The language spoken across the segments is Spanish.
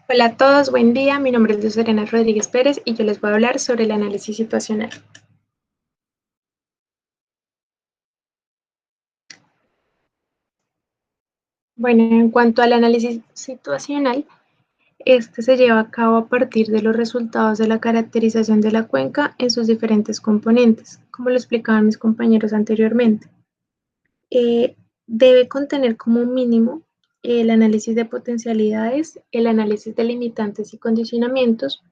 Hola a todos, buen día. Mi nombre es Serena Rodríguez Pérez y yo les voy a hablar sobre el análisis situacional. Bueno, en cuanto al análisis situacional, este se lleva a cabo a partir de los resultados de la caracterización de la cuenca en sus diferentes componentes, como lo explicaban mis compañeros anteriormente. Debe contener como mínimo el análisis de potencialidades, el análisis de limitantes y condicionamientos,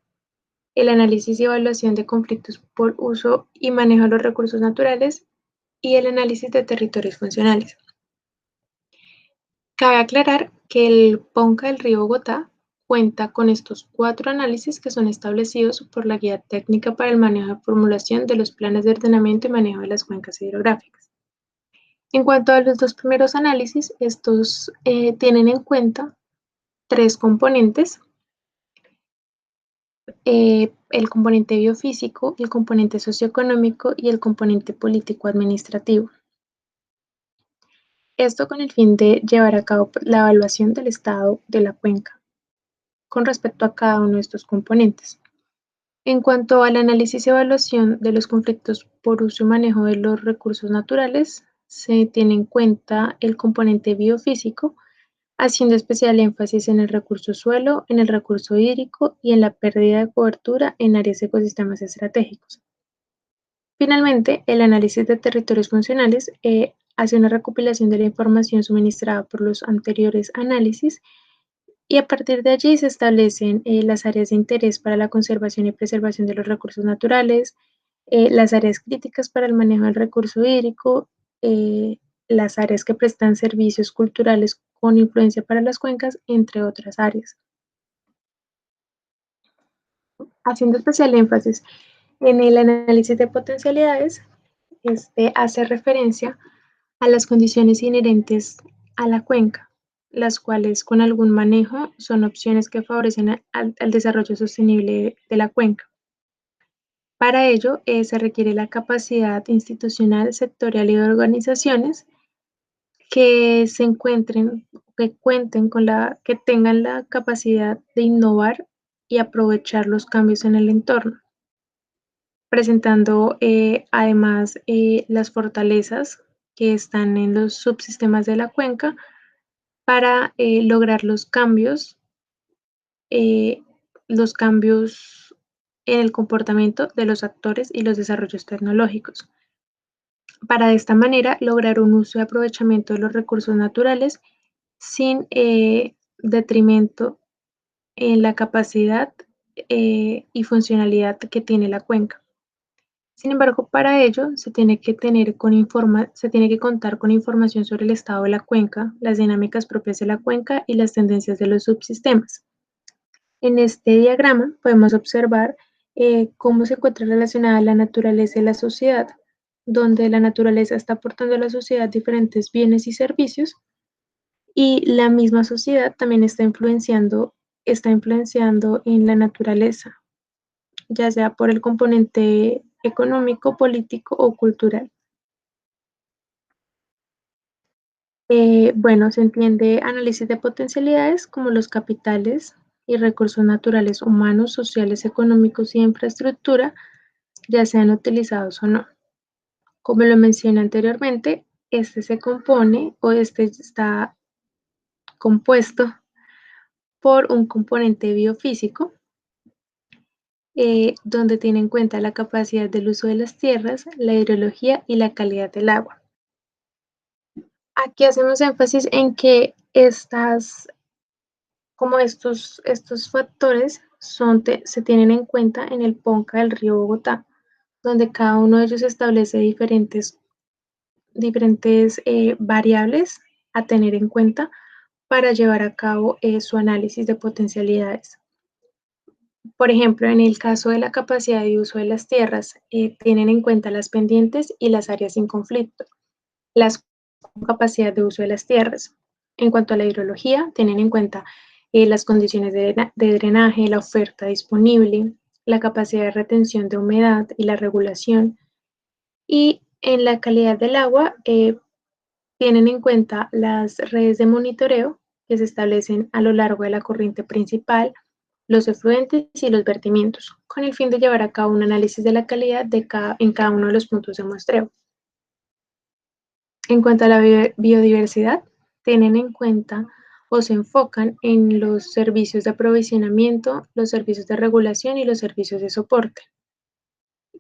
el análisis y evaluación de conflictos por uso y manejo de los recursos naturales y el análisis de territorios funcionales. Cabe aclarar que el PONCA del río Bogotá cuenta con estos 4 análisis que son establecidos por la Guía Técnica para el Manejo y Formulación de los Planes de Ordenamiento y Manejo de las Cuencas Hidrográficas. En cuanto a los 2 primeros análisis, estos tienen en cuenta 3 componentes: el componente biofísico, el componente socioeconómico y el componente político-administrativo. Esto con el fin de llevar a cabo la evaluación del estado de la cuenca con respecto a cada uno de estos componentes. En cuanto al análisis y evaluación de los conflictos por uso y manejo de los recursos naturales, se tiene en cuenta el componente biofísico, haciendo especial énfasis en el recurso suelo, en el recurso hídrico y en la pérdida de cobertura en áreas de ecosistemas estratégicos. Finalmente, el análisis de territorios funcionales hace una recopilación de la información suministrada por los anteriores análisis y a partir de allí se establecen las áreas de interés para la conservación y preservación de los recursos naturales, las áreas críticas para el manejo del recurso hídrico, eh, las áreas que prestan servicios culturales con influencia para las cuencas, entre otras áreas. Haciendo especial énfasis en el análisis de potencialidades, este hace referencia a las condiciones inherentes a la cuenca, las cuales con algún manejo son opciones que favorecen al desarrollo sostenible de la cuenca. Para ello, se requiere la capacidad institucional, sectorial y de organizaciones que se encuentren, que cuenten con que tengan la capacidad de innovar y aprovechar los cambios en el entorno, presentando además las fortalezas que están en los subsistemas de la cuenca para lograr eh, los cambios en el comportamiento de los actores y los desarrollos tecnológicos. Para de esta manera lograr un uso y aprovechamiento de los recursos naturales sin detrimento en la capacidad y funcionalidad que tiene la cuenca. Sin embargo, para ello se tiene que contar con información sobre el estado de la cuenca, las dinámicas propias de la cuenca y las tendencias de los subsistemas. En este diagrama podemos observar cómo se encuentra relacionada la naturaleza y la sociedad, donde la naturaleza está aportando a la sociedad diferentes bienes y servicios y la misma sociedad también está influenciando en la naturaleza, ya sea por el componente económico, político o cultural. Bueno, se entiende análisis de potencialidades como los capitales y recursos naturales humanos, sociales, económicos y de infraestructura, ya sean utilizados o no. Como lo mencioné anteriormente, este se compone o este está compuesto por un componente biofísico, donde tiene en cuenta la capacidad del uso de las tierras, la hidrología y la calidad del agua. Aquí hacemos énfasis en que estos factores se tienen en cuenta en el PONCA del río Bogotá, donde cada uno de ellos establece diferentes variables a tener en cuenta para llevar a cabo su análisis de potencialidades. Por ejemplo, en el caso de la capacidad de uso de las tierras, tienen en cuenta las pendientes y las áreas sin conflicto, las capacidad de uso de las tierras. En cuanto a la hidrología, tienen en cuenta las condiciones de drenaje, la oferta disponible, la capacidad de retención de humedad y la regulación. Y en la calidad del agua, tienen en cuenta las redes de monitoreo que se establecen a lo largo de la corriente principal, los efluentes y los vertimientos, con el fin de llevar a cabo un análisis de la calidad en cada uno de los puntos de muestreo. En cuanto a la biodiversidad, tienen en cuenta o se enfocan en los servicios de aprovisionamiento, los servicios de regulación y los servicios de soporte.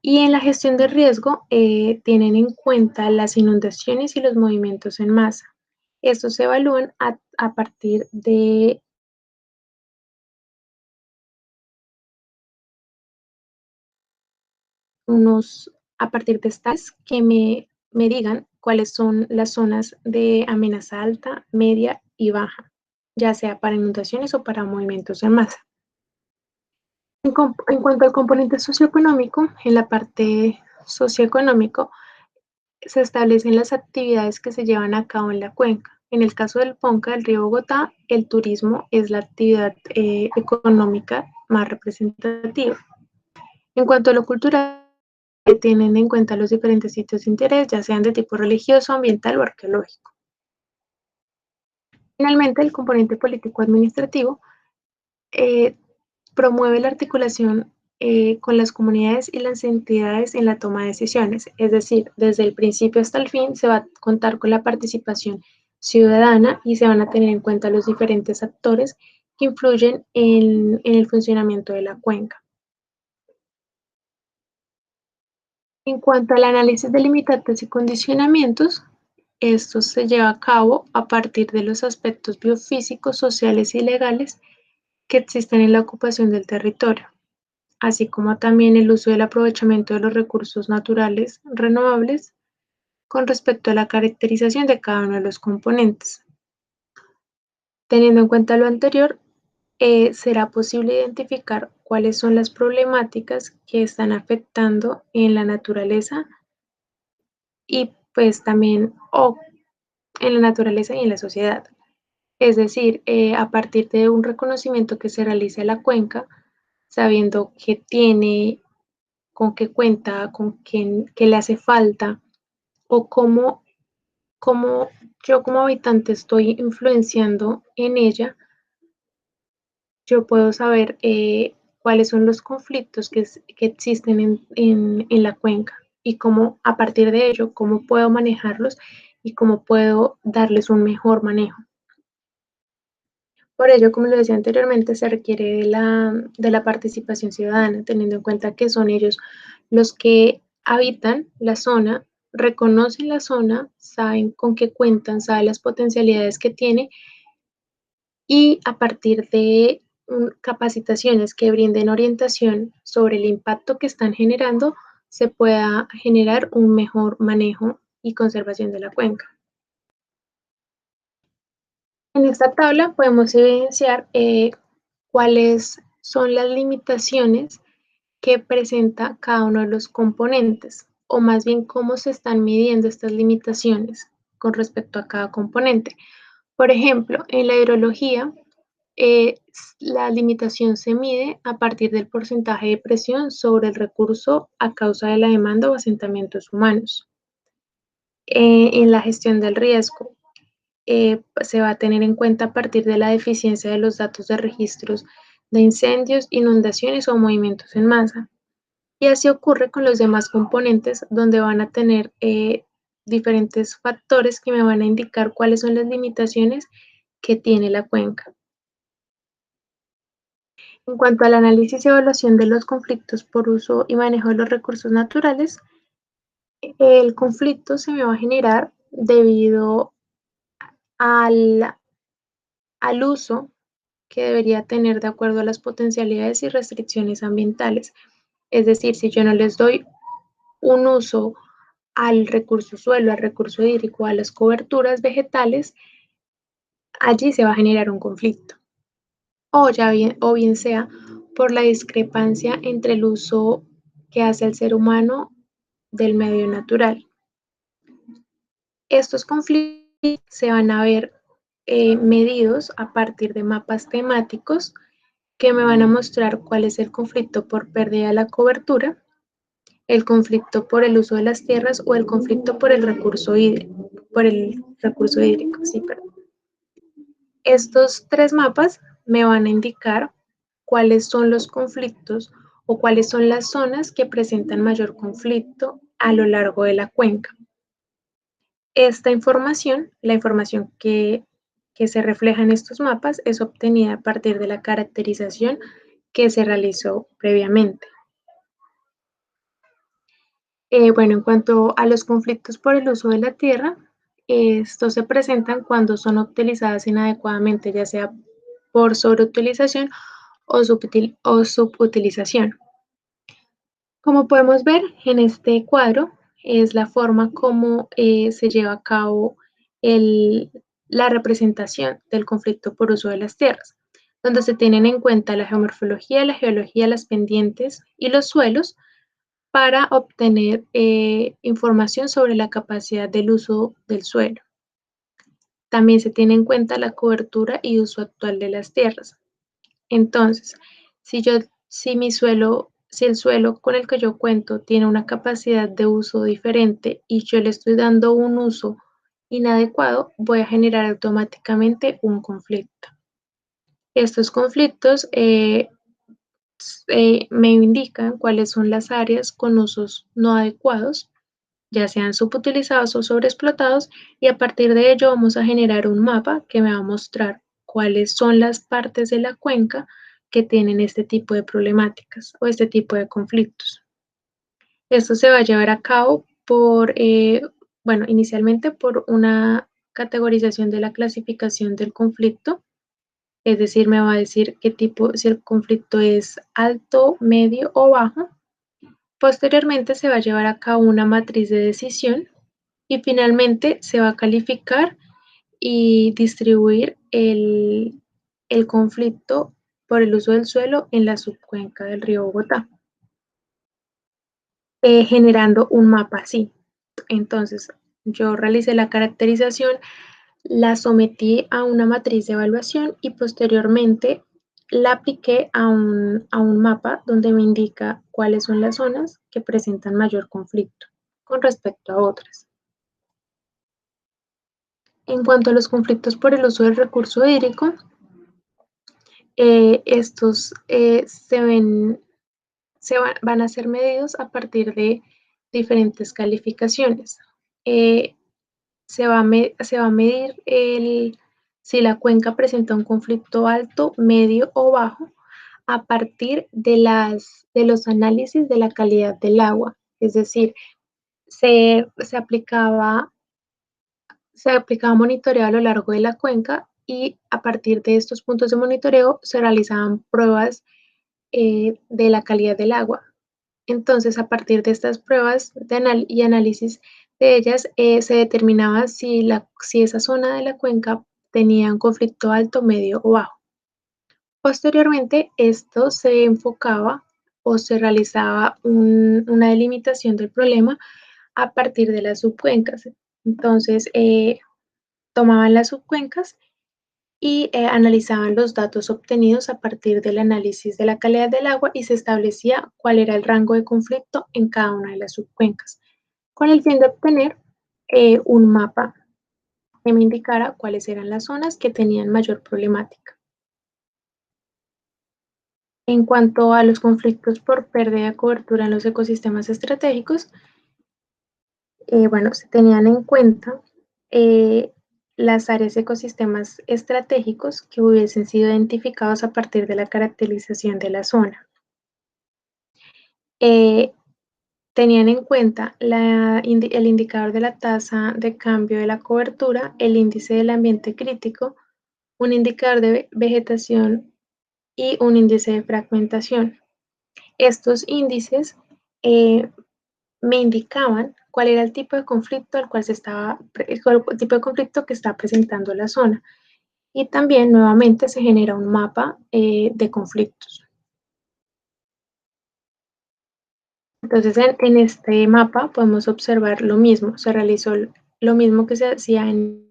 Y en la gestión de riesgo, tienen en cuenta las inundaciones y los movimientos en masa. Estos se evalúan a partir de a partir de estas que me digan cuáles son las zonas de amenaza alta, media y baja, ya sea para inundaciones o para movimientos en masa. En cuanto al componente socioeconómico, en la parte socioeconómico se establecen las actividades que se llevan a cabo en la cuenca. En el caso del Ponca del río Bogotá, el turismo es la actividad económica más representativa. En cuanto a lo cultural, tienen en cuenta los diferentes sitios de interés, ya sean de tipo religioso, ambiental o arqueológico. Finalmente, el componente político-administrativo eh, promueve la articulación con las comunidades y las entidades en la toma de decisiones, es decir, desde el principio hasta el fin se va a contar con la participación ciudadana y se van a tener en cuenta los diferentes actores que influyen en el funcionamiento de la cuenca. En cuanto al análisis de limitantes y condicionamientos, esto se lleva a cabo a partir de los aspectos biofísicos, sociales y legales que existen en la ocupación del territorio, así como también el uso y el aprovechamiento de los recursos naturales renovables con respecto a la caracterización de cada uno de los componentes. Teniendo en cuenta lo anterior, será posible identificar cuáles son las problemáticas que están afectando en la naturaleza y pues también en la naturaleza y en la sociedad. Es decir, a partir de un reconocimiento que se realice a la cuenca, sabiendo qué tiene, con qué cuenta, con qué le hace falta, o cómo yo como habitante estoy influenciando en ella, yo puedo saber cuáles son los conflictos que existen en la cuenca y cómo a partir de ello, cómo puedo manejarlos y cómo puedo darles un mejor manejo. Por ello, como lo decía anteriormente, se requiere de la participación ciudadana, teniendo en cuenta que son ellos los que habitan la zona, reconocen la zona, saben con qué cuentan, saben las potencialidades que tiene y a partir de capacitaciones que brinden orientación sobre el impacto que están generando, se pueda generar un mejor manejo y conservación de la cuenca. En esta tabla podemos evidenciar cuáles son las limitaciones que presenta cada uno de los componentes, o más bien cómo se están midiendo estas limitaciones con respecto a cada componente. Por ejemplo, en la hidrología, la limitación se mide a partir del porcentaje de presión sobre el recurso a causa de la demanda o asentamientos humanos. En la gestión del riesgo, se va a tener en cuenta a partir de la deficiencia de los datos de registros de incendios, inundaciones o movimientos en masa. Y así ocurre con los demás componentes donde van a tener diferentes factores que me van a indicar cuáles son las limitaciones que tiene la cuenca. En cuanto al análisis y evaluación de los conflictos por uso y manejo de los recursos naturales, el conflicto se me va a generar debido al, al uso que debería tener de acuerdo a las potencialidades y restricciones ambientales. Es decir, si yo no les doy un uso al recurso suelo, al recurso hídrico, a las coberturas vegetales, allí se va a generar un conflicto. O bien sea por la discrepancia entre el uso que hace el ser humano del medio natural. Estos conflictos se van a ver medidos a partir de mapas temáticos que me van a mostrar cuál es el conflicto por pérdida de la cobertura, el conflicto por el uso de las tierras o el conflicto por el recurso hídrico. Sí, perdón. Estos tres mapas me van a indicar cuáles son los conflictos o cuáles son las zonas que presentan mayor conflicto a lo largo de la cuenca. Esta información, la información que se refleja en estos mapas, es obtenida a partir de la caracterización que se realizó previamente. Bueno, en cuanto a los conflictos por el uso de la tierra, estos se presentan cuando son utilizadas inadecuadamente, ya sea por sobreutilización o subutilización. Como podemos ver en este cuadro, es la forma como se lleva a cabo el- la representación del conflicto por uso de las tierras, donde se tienen en cuenta la geomorfología, la geología, las pendientes y los suelos para obtener información sobre la capacidad del uso del suelo. También se tiene en cuenta la cobertura y uso actual de las tierras. Entonces, si el suelo con el que yo cuento tiene una capacidad de uso diferente y yo le estoy dando un uso inadecuado, voy a generar automáticamente un conflicto. Estos conflictos me indican cuáles son las áreas con usos no adecuados, ya sean subutilizados o sobreexplotados, y a partir de ello vamos a generar un mapa que me va a mostrar cuáles son las partes de la cuenca que tienen este tipo de problemáticas o este tipo de conflictos. Esto se va a llevar a cabo bueno, inicialmente por una categorización de la clasificación del conflicto, es decir, me va a decir qué tipo, si el conflicto es alto, medio o bajo. Posteriormente se va a llevar a cabo una matriz de decisión y finalmente se va a calificar y distribuir el conflicto por el uso del suelo en la subcuenca del río Bogotá, generando un mapa así. Entonces, yo realicé la caracterización, la sometí a una matriz de evaluación y posteriormente la apliqué a un mapa donde me indica cuáles son las zonas que presentan mayor conflicto con respecto a otras. En cuanto a los conflictos por el uso del recurso hídrico, estos van a ser medidos a partir de diferentes calificaciones. Eh, se va a medir si la cuenca presenta un conflicto alto, medio o bajo a partir de los análisis de la calidad del agua. Es decir, se aplicaba monitoreo a lo largo de la cuenca y a partir de estos puntos de monitoreo se realizaban pruebas de la calidad del agua. Entonces, a partir de estas pruebas y análisis de ellas, se determinaba si esa zona de la cuenca tenía un conflicto alto, medio o bajo. Posteriormente, esto se enfocaba o se realizaba una delimitación del problema a partir de las subcuencas. Entonces, tomaban las subcuencas y analizaban los datos obtenidos a partir del análisis de la calidad del agua y se establecía cuál era el rango de conflicto en cada una de las subcuencas, con el fin de obtener un mapa que me indicara cuáles eran las zonas que tenían mayor problemática. En cuanto a los conflictos por pérdida de cobertura en los ecosistemas estratégicos, bueno, se tenían en cuenta eh, las áreas de ecosistemas estratégicos que hubiesen sido identificados a partir de la caracterización de la zona. Eh, Tenían en cuenta el indicador de la tasa de cambio de la cobertura, el índice del ambiente crítico, un indicador de vegetación y un índice de fragmentación. Estos índices eh, me indicaban cuál era el tipo de conflicto al cual el tipo de conflicto que está presentando la zona. Y también nuevamente se genera un mapa de conflictos. Entonces en este mapa podemos observar lo mismo, se realizó lo mismo que se hacía en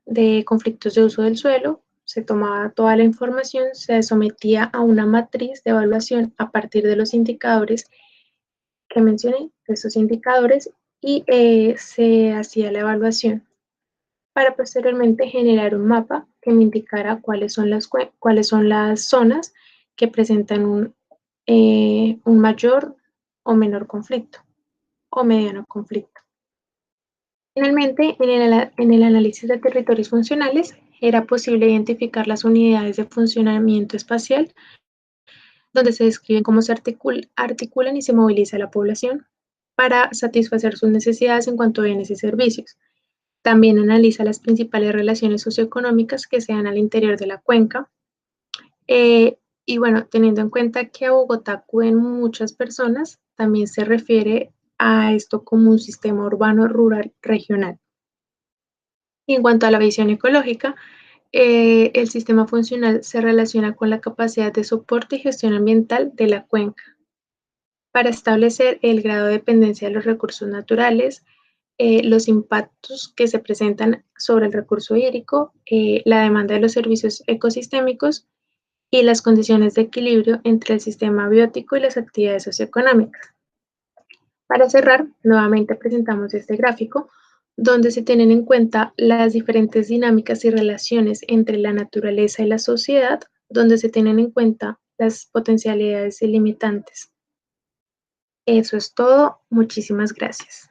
de conflictos de uso del suelo, se tomaba toda la información, se sometía a una matriz de evaluación a partir de los indicadores que mencioné, de esos indicadores, y se hacía la evaluación para posteriormente generar un mapa que me indicara cuáles son las zonas que presentan un mayor o menor conflicto o mediano conflicto. Finalmente, en el análisis de territorios funcionales, era posible identificar las unidades de funcionamiento espacial, donde se describen cómo se articulan y se moviliza la población para satisfacer sus necesidades en cuanto a bienes y servicios. También analiza las principales relaciones socioeconómicas que se dan al interior de la cuenca. Y bueno, teniendo en cuenta que a Bogotá acuden muchas personas, también se refiere a esto como un sistema urbano rural regional. Y en cuanto a la visión ecológica, el sistema funcional se relaciona con la capacidad de soporte y gestión ambiental de la cuenca para establecer el grado de dependencia de los recursos naturales, los impactos que se presentan sobre el recurso hídrico, la demanda de los servicios ecosistémicos y las condiciones de equilibrio entre el sistema biótico y las actividades socioeconómicas. Para cerrar, nuevamente presentamos este gráfico donde se tienen en cuenta las diferentes dinámicas y relaciones entre la naturaleza y la sociedad, donde se tienen en cuenta las potencialidades y limitantes. Eso es todo. Muchísimas gracias.